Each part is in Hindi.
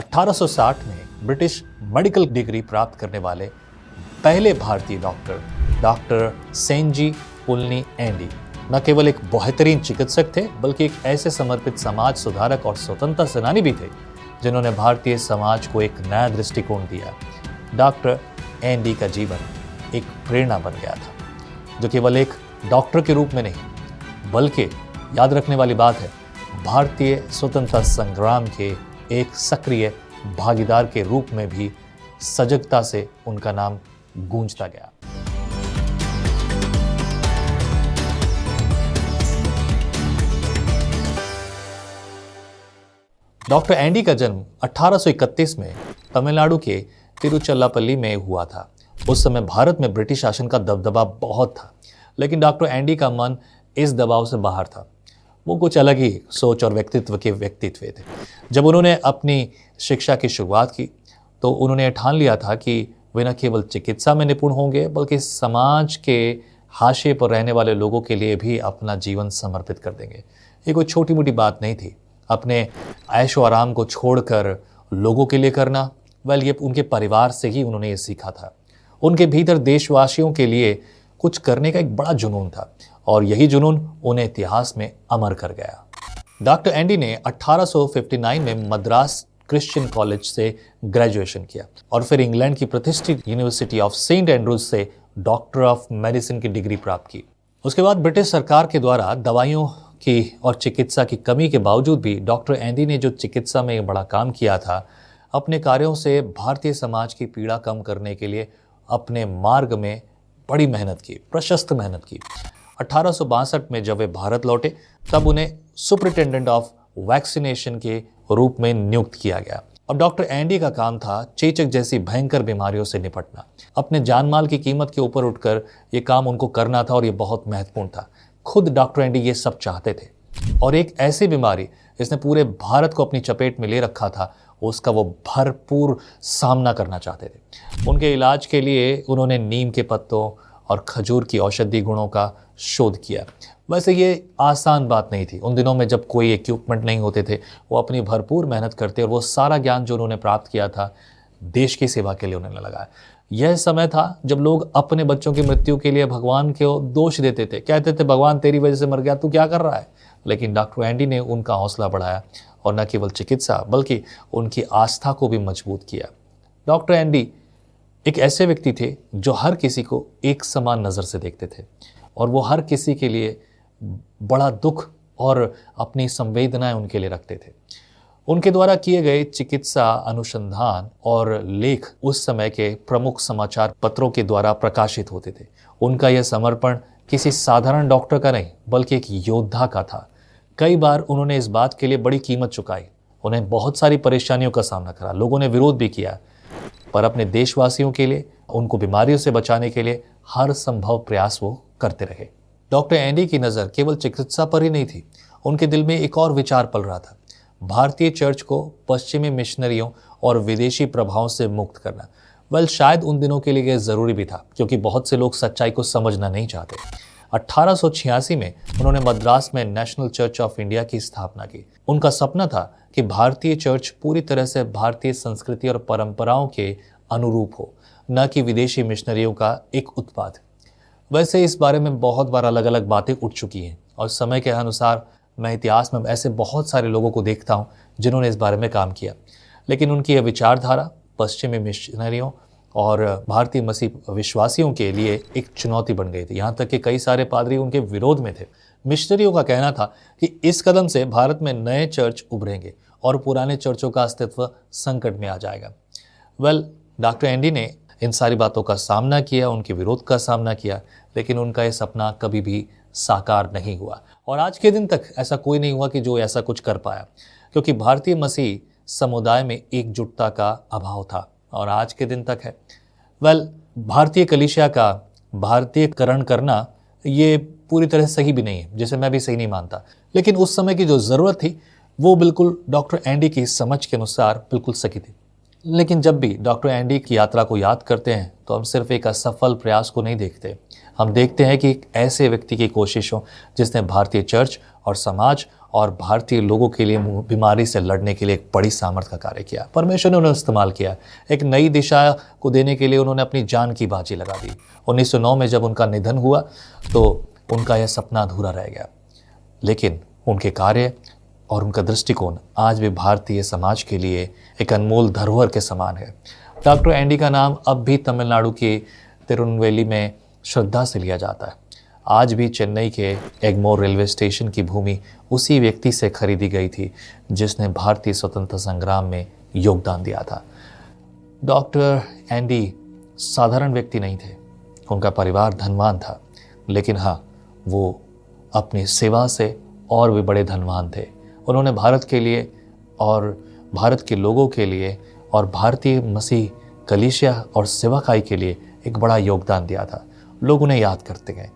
1860 में ब्रिटिश मेडिकल डिग्री प्राप्त करने वाले पहले भारतीय डॉक्टर सेंजी पुलनी एंडी न केवल एक बेहतरीन चिकित्सक थे बल्कि एक ऐसे समर्पित समाज सुधारक और स्वतंत्रता सेनानी भी थे जिन्होंने भारतीय समाज को एक नया दृष्टिकोण दिया। डॉक्टर एंडी का जीवन एक प्रेरणा बन गया था, जो केवल एक डॉक्टर के रूप में नहीं बल्कि याद रखने वाली बात है, भारतीय स्वतंत्रता संग्राम के एक सक्रिय भागीदार के रूप में भी सजगता से उनका नाम गूंजता गया। डॉक्टर एंडी का जन्म 1831 में तमिलनाडु के तिरुचिरापल्ली में हुआ था। उस समय भारत में ब्रिटिश शासन का दबदबा बहुत था, लेकिन डॉक्टर एंडी का मन इस दबाव से बाहर था। वो कुछ अलग ही सोच और व्यक्तित्व के व्यक्तित्व थे। जब उन्होंने अपनी शिक्षा की शुरुआत की तो उन्होंने ठान लिया था कि वे न केवल चिकित्सा में निपुण होंगे बल्कि समाज के हाशिए पर रहने वाले लोगों के लिए भी अपना जीवन समर्पित कर देंगे। ये कोई छोटी मोटी बात नहीं थी। अपने ऐशो आराम को छोड़कर लोगों के लिए करना, ये उनके परिवार से ही उन्होंने ये सीखा था। उनके भीतर देशवासियों के लिए कुछ करने का एक बड़ा जुनून था और यही जुनून उन्हें इतिहास में अमर कर गया। डॉक्टर एंडी ने 1859 में मद्रास क्रिश्चियन कॉलेज से ग्रेजुएशन किया और फिर इंग्लैंड की प्रतिष्ठित यूनिवर्सिटी ऑफ सेंट एंड्रूज से डॉक्टर ऑफ मेडिसिन की डिग्री प्राप्त की। उसके बाद ब्रिटिश सरकार के द्वारा दवाइयों की और चिकित्सा की कमी के बावजूद भी डॉक्टर एंडी ने जो चिकित्सा में बड़ा काम किया था, अपने कार्यों से भारतीय समाज की पीड़ा कम करने के लिए अपने मार्ग में बड़ी मेहनत की, प्रशस्त मेहनत की। 1862 में जब वे भारत लौटे तब उन्हें सुपरिटेंडेंट ऑफ वैक्सीनेशन के रूप में नियुक्त किया गया। अब डॉक्टर एंडी का काम था चेचक जैसी भयंकर बीमारियों से निपटना। अपने जानमाल की कीमत के ऊपर उठकर ये काम उनको करना था और ये बहुत महत्वपूर्ण था। खुद डॉक्टर एंडी ये सब चाहते थे और एक ऐसी बीमारी जिसने पूरे भारत को अपनी चपेट में ले रखा था, उसका वो भरपूर सामना करना चाहते थे। उनके इलाज के लिए उन्होंने नीम के पत्तों और खजूर की औषधि गुणों का शोध किया। वैसे ये आसान बात नहीं थी। उन दिनों में जब कोई इक्विपमेंट नहीं होते थे, वो अपनी भरपूर मेहनत करते और वो सारा ज्ञान जो उन्होंने प्राप्त किया था देश की सेवा के लिए उन्होंने लगाया। यह समय था जब लोग अपने बच्चों की मृत्यु के लिए भगवान को दोष देते थे, कहते थे भगवान तेरी वजह से मर गया, तू क्या कर रहा है। लेकिन डॉक्टर एंडी ने उनका हौसला बढ़ाया और न केवल चिकित्सा बल्कि उनकी आस्था को भी मजबूत किया। डॉक्टर एंडी एक ऐसे व्यक्ति थे जो हर किसी को एक समान नज़र से देखते थे और वो हर किसी के लिए बड़ा दुख और अपनी संवेदनाएं उनके लिए रखते थे। उनके द्वारा किए गए चिकित्सा अनुसंधान और लेख उस समय के प्रमुख समाचार पत्रों के द्वारा प्रकाशित होते थे। उनका यह समर्पण किसी साधारण डॉक्टर का नहीं बल्कि एक योद्धा का था। कई बार उन्होंने इस बात के लिए बड़ी कीमत चुकाई। उन्हें बहुत सारी परेशानियों का सामना करा, लोगों ने विरोध भी किया, पर अपने देशवासियों के लिए, उनको बीमारियों से बचाने के लिए हर संभव प्रयास वो करते रहे। डॉक्टर एंडी की नज़र केवल चिकित्सा पर ही नहीं थी। उनके दिल में एक और विचार पल रहा था, भारतीय चर्च को पश्चिमी मिशनरियों और विदेशी प्रभावों से मुक्त करना। शायद उन दिनों के लिए यह ज़रूरी भी था क्योंकि बहुत से लोग सच्चाई को समझना नहीं चाहते। 1886 में उन्होंने मद्रास में नेशनल चर्च ऑफ इंडिया की स्थापना की। उनका सपना था कि भारतीय चर्च पूरी तरह से भारतीय संस्कृति और परंपराओं के अनुरूप हो, न कि विदेशी मिशनरियों का एक उत्पाद। वैसे इस बारे में बहुत बार अलग अलग बातें उठ चुकी हैं और समय के अनुसार मैं इतिहास में ऐसे बहुत सारे लोगों को देखता हूं जिन्होंने इस बारे में काम किया, लेकिन उनकी यह विचारधारा पश्चिमी मिशनरियों और भारतीय मसीह विश्वासियों के लिए एक चुनौती बन गई थी। यहाँ तक कि कई सारे पादरी उनके विरोध में थे। मिशनरियों का कहना था कि इस कदम से भारत में नए चर्च उभरेंगे और पुराने चर्चों का अस्तित्व संकट में आ जाएगा। डॉक्टर एंडी ने इन सारी बातों का सामना किया, उनके विरोध का सामना किया, लेकिन उनका ये सपना कभी भी साकार नहीं हुआ और आज के दिन तक ऐसा कोई नहीं हुआ कि जो ऐसा कुछ कर पाया, क्योंकि भारतीय मसीह समुदाय में एकजुटता का अभाव था और आज के दिन तक है। भारतीय कलीसिया का भारतीयकरण करना ये पूरी तरह सही भी नहीं है, जिसे मैं भी सही नहीं मानता, लेकिन उस समय की जो ज़रूरत थी वो बिल्कुल डॉक्टर एंडी की समझ के अनुसार बिल्कुल सही थी। लेकिन जब भी डॉक्टर एंडी की यात्रा को याद करते हैं तो हम सिर्फ एक असफल प्रयास को नहीं देखते, हम देखते हैं कि एक ऐसे व्यक्ति की कोशिशों जिसने भारतीय चर्च और समाज और भारतीय लोगों के लिए बीमारी से लड़ने के लिए एक बड़ी सामर्थ्य का कार्य किया। परमेश्वर ने उन्हें इस्तेमाल किया। एक नई दिशा को देने के लिए उन्होंने अपनी जान की बाजी लगा दी। 1909 में जब उनका निधन हुआ तो उनका यह सपना अधूरा रह गया, लेकिन उनके कार्य और उनका दृष्टिकोण आज भी भारतीय समाज के लिए एक अनमोल धरोहर के समान है। डॉक्टर एंडी का नाम अब भी तमिलनाडु के तिरुनेलवेली में श्रद्धा से लिया जाता है। आज भी चेन्नई के एगमोर रेलवे स्टेशन की भूमि उसी व्यक्ति से खरीदी गई थी जिसने भारतीय स्वतंत्रता संग्राम में योगदान दिया था। डॉक्टर एंडी साधारण व्यक्ति नहीं थे, उनका परिवार धनवान था, लेकिन हाँ, वो अपनी सेवा से और भी बड़े धनवान थे। उन्होंने भारत के लिए और भारत के लोगों के लिए और भारतीय मसीह कलीसिया और सेवाकाई के लिए एक बड़ा योगदान दिया था। लोग उन्हें याद करते हैं।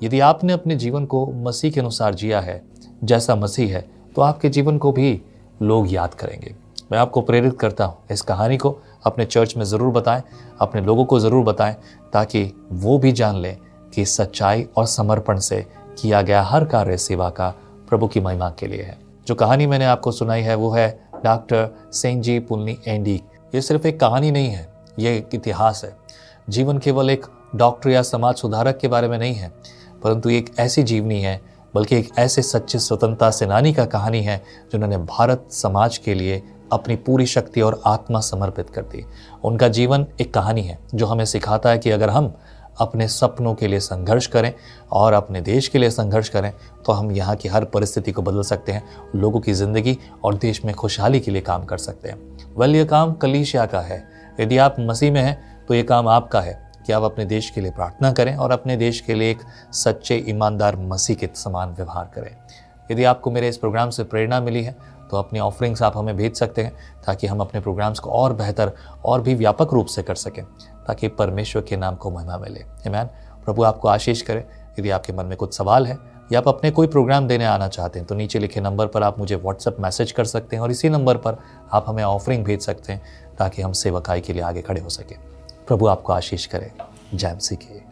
यदि आपने अपने जीवन को मसीह के अनुसार जिया है, जैसा मसीह है, तो आपके जीवन को भी लोग याद करेंगे। मैं आपको प्रेरित करता हूँ, इस कहानी को अपने चर्च में ज़रूर बताएं, अपने लोगों को ज़रूर बताएं, ताकि वो भी जान लें कि सच्चाई और समर्पण से किया गया हर कार्य सेवा का प्रभु की महिमा के लिए है। जो कहानी मैंने आपको सुनाई है वो है डॉक्टर सेंजी पुल्नी एंडी। ये सिर्फ एक कहानी नहीं है, ये एक इतिहास है। जीवन केवल एक डॉक्टर या समाज सुधारक के बारे में नहीं है, परंतु एक ऐसी जीवनी है, बल्कि एक ऐसे सच्चे स्वतंत्रता सेनानी का कहानी है जिन्होंने भारत समाज के लिए अपनी पूरी शक्ति और आत्मा समर्पित कर दी। उनका जीवन एक कहानी है जो हमें सिखाता है कि अगर हम अपने सपनों के लिए संघर्ष करें और अपने देश के लिए संघर्ष करें तो हम यहाँ की हर परिस्थिति को बदल सकते हैं, लोगों की ज़िंदगी और देश में खुशहाली के लिए काम कर सकते हैं। ये काम कलीसिया का है। यदि आप मसीह में हैं तो ये काम आपका है कि आप अपने देश के लिए प्रार्थना करें और अपने देश के लिए एक सच्चे ईमानदार मसीह के समान व्यवहार करें। यदि आपको मेरे इस प्रोग्राम से प्रेरणा मिली है तो अपनी ऑफरिंग्स आप हमें भेज सकते हैं, ताकि हम अपने प्रोग्राम्स को और बेहतर और भी व्यापक रूप से कर सकें, ताकि परमेश्वर के नाम को महिमा मिले। आमीन। प्रभु आपको आशीष करे। यदि आपके मन में कुछ सवाल है या आप अपने कोई प्रोग्राम देने आना चाहते हैं तो नीचे लिखे नंबर पर आप मुझे व्हाट्सएप मैसेज कर सकते हैं और इसी नंबर पर आप हमें ऑफरिंग भेज सकते हैं, ताकि हम सेवकाई के लिए आगे खड़े हो सकें। प्रभु आपको आशीष करे। जय मसीह की।